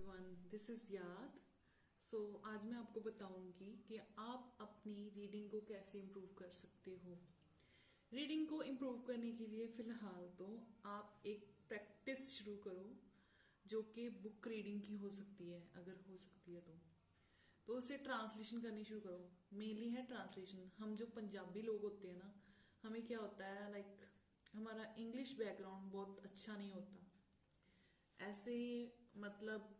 Everyone, this is याद। आज मैं आपको बताऊंगी कि आप अपनी रीडिंग को कैसे इम्प्रूव कर सकते हो। रीडिंग को इम्प्रूव करने के लिए फ़िलहाल तो आप एक प्रैक्टिस शुरू करो जो कि बुक रीडिंग की हो सकती है, अगर हो सकती है तो उसे ट्रांसलेशन करनी शुरू करो। मेनली है ट्रांसलेशन। हम जो पंजाबी लोग होते हैं ना, हमें क्या होता है हमारा इंग्लिश बैकग्राउंड बहुत अच्छा नहीं होता। ऐसे मतलब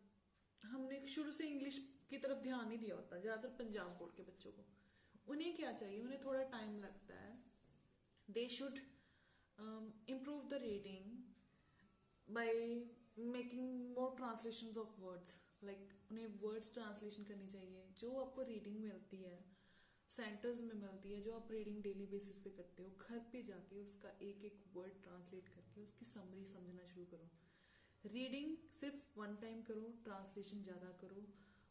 हमने शुरू से इंग्लिश की तरफ ध्यान नहीं दिया होता। ज़्यादातर पंजाब बोर्ड के बच्चों को उन्हें क्या चाहिए, उन्हें थोड़ा टाइम लगता है। They should improve the reading by making more translations of words. उन्हें वर्ड्स ट्रांसलेशन करनी चाहिए। जो आपको रीडिंग मिलती है, सेंटर्स में मिलती है, जो आप रीडिंग डेली बेसिस पे करते हो, घर पे जाके उसका एक एक वर्ड ट्रांसलेट करके उसकी समरी समझना शुरू करो। रीडिंग सिर्फ वन टाइम करो, ट्रांसलेशन ज़्यादा करो।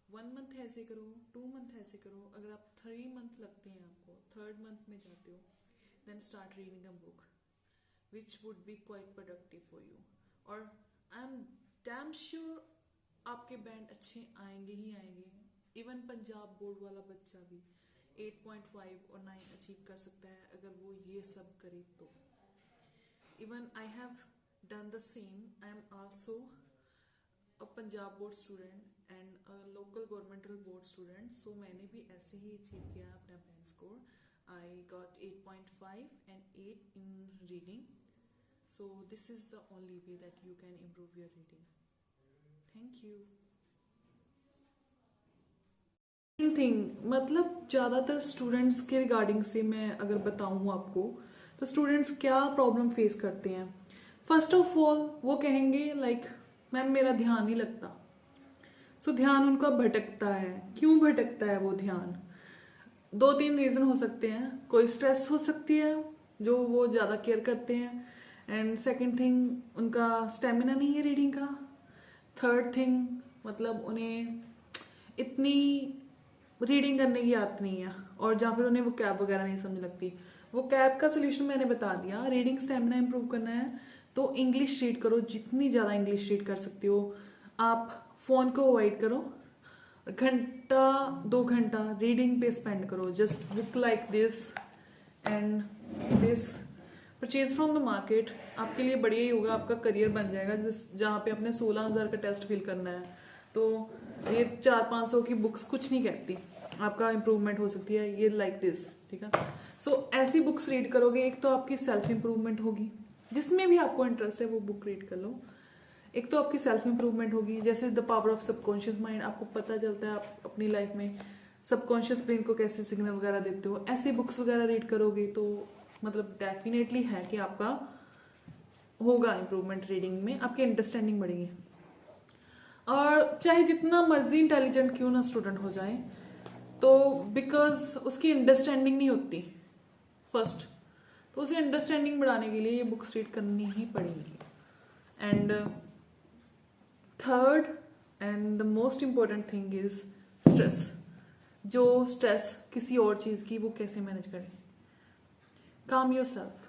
1 मंथ ऐसे करो, 2 मंथ ऐसे करो। अगर आप 3 मंथ लगते हैं, आपको 3rd मंथ में जाते हो, then start reading a book which would be quite productive for you. और आई एम डैम श्योर आपके बैंड अच्छे आएंगे ही आएंगे। इवन पंजाब बोर्ड वाला बच्चा भी 8.5 और 9 अचीव कर सकता है अगर वो ये सब करे तो। Even I have done the same. I am also a Punjab board student and a local governmental board student. So मैंने भी ऐसे ही अचीव किया अपना band score. I got 8.5 and 8 in reading. So this is the only way that you can improve your reading. Thank you. मतलब ज़्यादातर students के regarding से मैं अगर बताऊँ आपको, तो स्टूडेंट्स क्या प्रॉब्लम फेस करते हैं। फर्स्ट ऑफ ऑल वो कहेंगे मैम मेरा ध्यान नहीं लगता। ध्यान उनका भटकता है। क्यों भटकता है वो ध्यान? 2-3 रीज़न हो सकते हैं। कोई स्ट्रेस हो सकती है जो वो ज़्यादा केयर करते हैं, एंड सेकंड थिंग उनका स्टेमिना नहीं है रीडिंग का। थर्ड थिंग मतलब उन्हें इतनी रीडिंग करने की आदत नहीं है, और जहाँ फिर उन्हें वो कैब वगैरह नहीं समझ लगती। वो कैब का सोल्यूशन मैंने बता दिया। रीडिंग स्टेमिना इंप्रूव करना है तो इंग्लिश रीड करो, जितनी ज़्यादा इंग्लिश रीड कर सकते हो। आप फ़ोन को अवॉइड करो, 1-2 घंटा रीडिंग पे स्पेंड करो। Just book like this and this purchase from the market आपके लिए बढ़िया ही होगा। आपका करियर बन जाएगा। जहाँ पे आपने 16,000 का टेस्ट फिल करना है, तो ये 400-500 की बुक्स कुछ नहीं कहती। आपका इम्प्रूवमेंट हो सकती है ये लाइक दिस, ठीक है। ऐसी बुक्स रीड करोगे, एक तो आपकी सेल्फ इम्प्रूवमेंट होगी, जिसमें भी आपको इंटरेस्ट है वो बुक रीड कर लो। एक तो आपकी सेल्फ इम्प्रूवमेंट होगी, जैसे the power of subconscious mind. आपको पता चलता है आप अपनी लाइफ में सबकॉन्शियस ब्रेन को कैसे सिग्नल वगैरह देते हो। ऐसी बुक्स वगैरह रीड करोगे तो मतलब डेफिनेटली है कि आपका होगा इम्प्रूवमेंट रीडिंग में, आपकी अंडरस्टैंडिंग बढ़ेगी। और चाहे जितना मर्जी इंटेलिजेंट क्यों ना स्टूडेंट हो जाए, तो बिकॉज उसकी अंडरस्टैंडिंग नहीं होती फर्स्ट, तो उसे अंडरस्टैंडिंग बढ़ाने के लिए ये बुक्स रीड करनी ही पड़ेगी। And third and the most important thing is stress. जो स्ट्रेस किसी और चीज़ की, वो कैसे मैनेज करें। काम your self.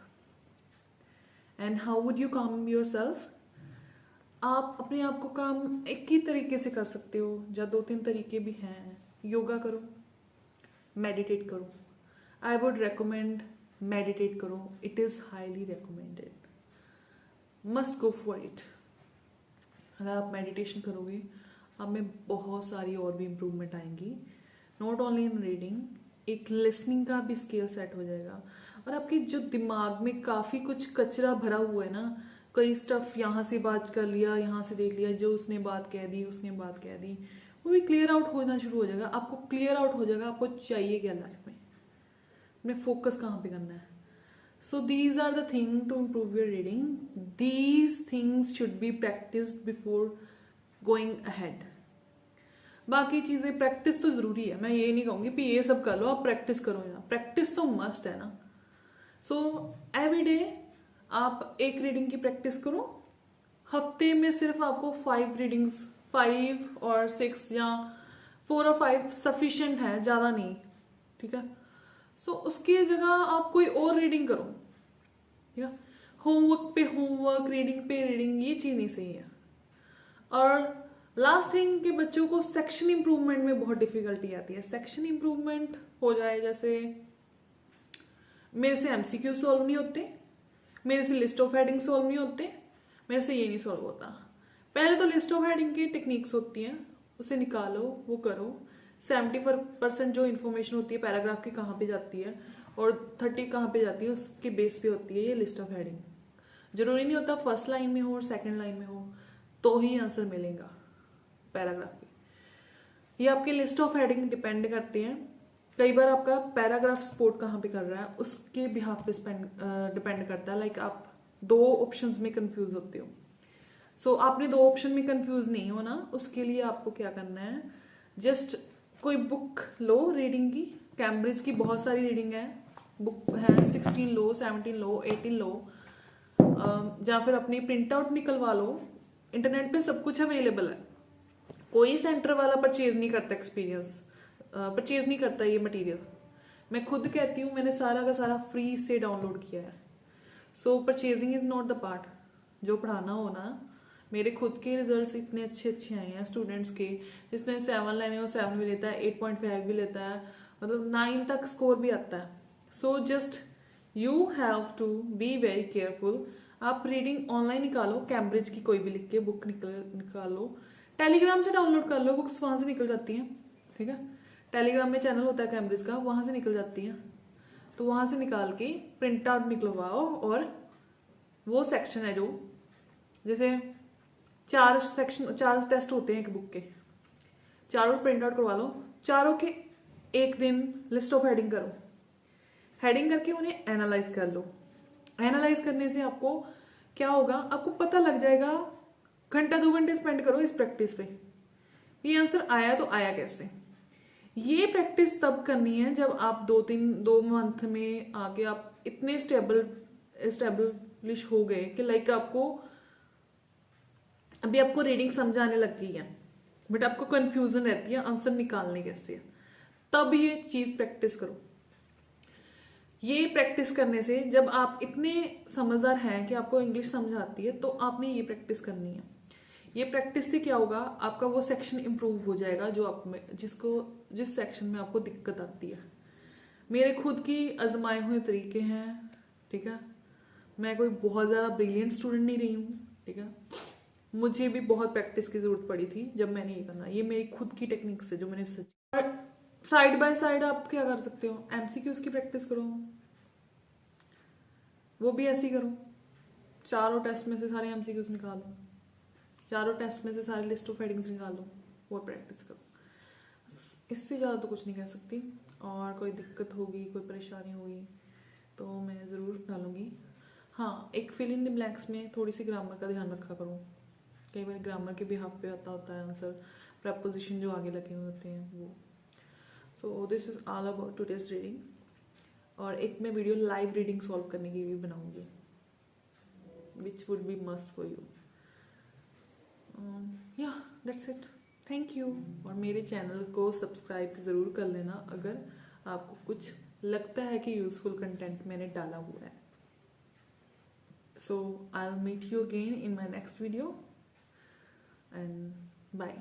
And how would you काम योर सेल्फ? आप अपने आप को काम एक ही तरीके से कर सकते हो, या 2-3 तरीके भी हैं। योगा करो, मेडिटेट करो। आई वुड रेकमेंड मेडिटेट करो। It is highly recommended, must go for it. अगर आप मेडिटेशन करोगे, आप में बहुत सारी और भी इम्प्रूवमेंट आएंगी। नॉट ओनली इन रीडिंग, एक लिसनिंग का भी स्किल सेट हो जाएगा। और आपके जो दिमाग में काफ़ी कुछ कचरा भरा हुआ है ना, कई स्टफ यहाँ से बात कर लिया, यहाँ से देख लिया, जो उसने बात कह दी, उसने बात कह दी, वो भी क्लियर आउट होना शुरू हो जाएगा। आपको क्लियर आउट हो जाएगा आपको चाहिए क्या लाइफ में, अपने फोकस कहाँ पे करना है। So these are the thing to improve your reading. These things should be practised before going ahead. बाकी चीज़ें प्रैक्टिस तो ज़रूरी है। मैं ये नहीं कहूँगी कि ये सब कर लो, आप प्रैक्टिस करो ना, प्रैक्टिस तो मस्ट है ना। एवरी डे आप एक रीडिंग की प्रैक्टिस करो। हफ्ते में सिर्फ आपको 5 रीडिंग्स, 5 और 6 या 4 और 5 सफिशिएंट है, ज़्यादा नहीं, ठीक है। उसकी जगह आप कोई और रीडिंग करो, ठीक है। होमवर्क पे होमवर्क, रीडिंग पे रीडिंग, ये चीज़ नहीं सही है। और लास्ट थिंग कि बच्चों को सेक्शन इंप्रूवमेंट में बहुत डिफिकल्टी आती है। सेक्शन इंप्रूवमेंट हो जाए जैसे मेरे से एमसीक्यू सॉल्व नहीं होते, मेरे से लिस्ट ऑफ हेडिंग सॉल्व नहीं होते, मेरे से ये नहीं सॉल्व होता। पहले तो लिस्ट ऑफ हेडिंग की टेक्निक्स होती हैं, उसे निकालो, वो करो। 70% जो इन्फॉर्मेशन होती है पैराग्राफ की कहाँ पे जाती है और 30 कहाँ पे जाती है उसके बेस पे होती है ये लिस्ट ऑफ हेडिंग। जरूरी नहीं होता फर्स्ट लाइन में हो और सेकंड लाइन में हो तो ही आंसर मिलेगा पैराग्राफ की। ये आपकी लिस्ट ऑफ हेडिंग डिपेंड करती हैं। कई बार आपका पैराग्राफ सपोर्ट कहाँ पे कर रहा है उसके बिहाफ पे डिपेंड करता है। लाइक आप 2 ऑप्शंस में कंफ्यूज होते हो, सो आपने 2 ऑप्शन में कंफ्यूज नहीं होना। उसके लिए आपको क्या करना है, जस्ट कोई बुक लो रीडिंग की। कैम्ब्रिज की बहुत सारी रीडिंग है, बुक है 16 लो, 17 लो, 18 लो, या फिर अपनी प्रिंट आउट निकलवा लो। इंटरनेट पे सब कुछ अवेलेबल है। कोई सेंटर वाला परचेज नहीं करता परचेज नहीं करता ये मटेरियल। मैं खुद कहती हूँ, मैंने सारा का सारा फ्री से डाउनलोड किया है। So purchasing is not the part. जो पढ़ाना हो ना, मेरे खुद के रिजल्ट्स इतने अच्छे अच्छे आए हैं स्टूडेंट्स के। जिसने 7 लेने वो 7 भी लेता है, 8.5 भी लेता है, मतलब 9 तक स्कोर भी आता है। So just you have to be very careful. आप रीडिंग ऑनलाइन निकालो, कैम्ब्रिज की कोई भी लिख के बुक निकालो, टेलीग्राम से डाउनलोड कर लो, बुक्स वहां से निकल जाती हैं। ठीक है, टेलीग्राम में चैनल होता है कैम्ब्रिज का, वहां से निकल जाती हैं। तो वहां से निकाल के प्रिंट आउट निकलवाओ और वो सेक्शन है जो, जैसे 4 टेस्ट होते हैं एक बुक के, चारों प्रिंट आउट करवा लो। चारों के एक दिन लिस्ट ऑफ हेडिंग करो, हेडिंग करके उन्हें एनालाइज कर लो। एनालाइज करने से आपको क्या होगा, आपको पता लग जाएगा। घंटा 2 घंटे स्पेंड करो इस प्रैक्टिस पे, ये आंसर आया तो आया कैसे। ये प्रैक्टिस तब करनी है जब आप 2 मंथ में आके आप इतने एस्टेब्लिश हो गए कि लाइक आपको अभी आपको रीडिंग समझ आने लग गई है, बट आपको कंफ्यूजन रहती है आंसर निकालने कैसे है। तब ये चीज प्रैक्टिस करो। ये प्रैक्टिस करने से जब आप इतने समझदार हैं कि आपको इंग्लिश समझ आती है, तो आपने ये प्रैक्टिस करनी है। ये प्रैक्टिस से क्या होगा, आपका वो सेक्शन इंप्रूव हो जाएगा जो आप में जिस सेक्शन में आपको दिक्कत आती है। मेरे खुद की आजमाए हुए तरीके हैं। ठीक है, मैं कोई बहुत ज़्यादा ब्रिलियंट स्टूडेंट नहीं रही हूँ। ठीक है, मुझे भी बहुत प्रैक्टिस की जरूरत पड़ी थी जब मैंने ये करना। ये मेरी खुद की टेक्निक से जो मैंने सीखी। और साइड बाय साइड आप क्या कर सकते हो, एमसीक्यूज की प्रैक्टिस करो, वो भी ऐसे ही करो। चारों टेस्ट में से सारे एमसीक्यूज निकालो, चारों टेस्ट में से सारे लिस्ट ऑफ हेडिंग्स निकालो, वो प्रैक्टिस करो। इससे ज़्यादा तो कुछ नहीं कह सकती। और कोई दिक्कत होगी, कोई परेशानी होगी तो मैं ज़रूर डालूंगी। हाँ, एक फिल इन द ब्लैंक्स में थोड़ी सी ग्रामर का ध्यान रखा करूँ। कई बार ग्रामर के बिहाफ पे आता होता है आंसर, प्रपोजिशन जो आगे लगे हुए होते हैं वो। So this is all about today's reading. और एक मैं वीडियो लाइव रीडिंग सॉल्व करने की भी बनाऊंगी, विच would B must for you. या दैट्स इट, थैंक यू। और मेरे चैनल को सब्सक्राइब ज़रूर कर लेना अगर आपको कुछ लगता है कि यूजफुल कंटेंट मैंने डाला हुआ है। So I will meet you again in my next video and bye.